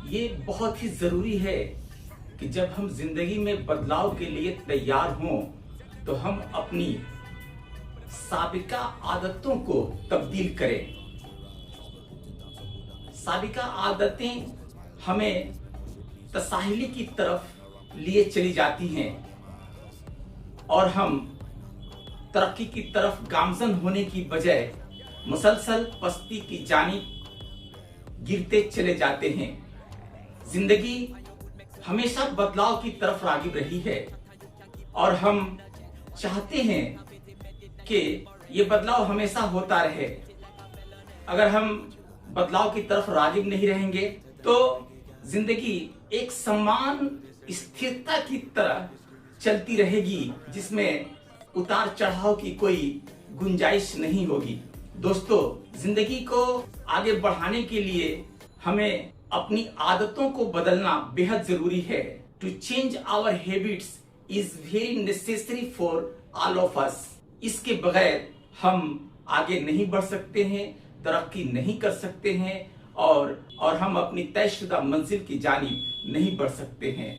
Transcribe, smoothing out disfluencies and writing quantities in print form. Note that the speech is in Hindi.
ये बहुत ही जरूरी है कि जब हम जिंदगी में बदलाव के लिए तैयार हों तो हम अपनी साबिका आदतों को तब्दील करें। साबिका आदतें हमें तसाहिली की तरफ लिए चली जाती हैं और हम तरक्की की तरफ गामजन होने की बजाय मुसलसल पस्ती की जानिब गिरते चले जाते हैं। जिंदगी हमेशा बदलाव की तरफ रागिब रही है और हम चाहते हैं कि ये बदलाव हमेशा होता रहे। अगर हम बदलाव की तरफ रागिब नहीं रहेंगे तो जिंदगी एक समान स्थिरता की तरह चलती रहेगी जिसमें उतार चढ़ाव की कोई गुंजाइश नहीं होगी। दोस्तों, जिंदगी को आगे बढ़ाने के लिए हमें अपनी आदतों को बदलना बेहद जरूरी है। To change our habits is very necessary for all of us. इसके बगैर हम आगे नहीं बढ़ सकते हैं, तरक्की नहीं कर सकते हैं और हम अपनी तयशुदा मंजिल की जानिब नहीं बढ़ सकते हैं।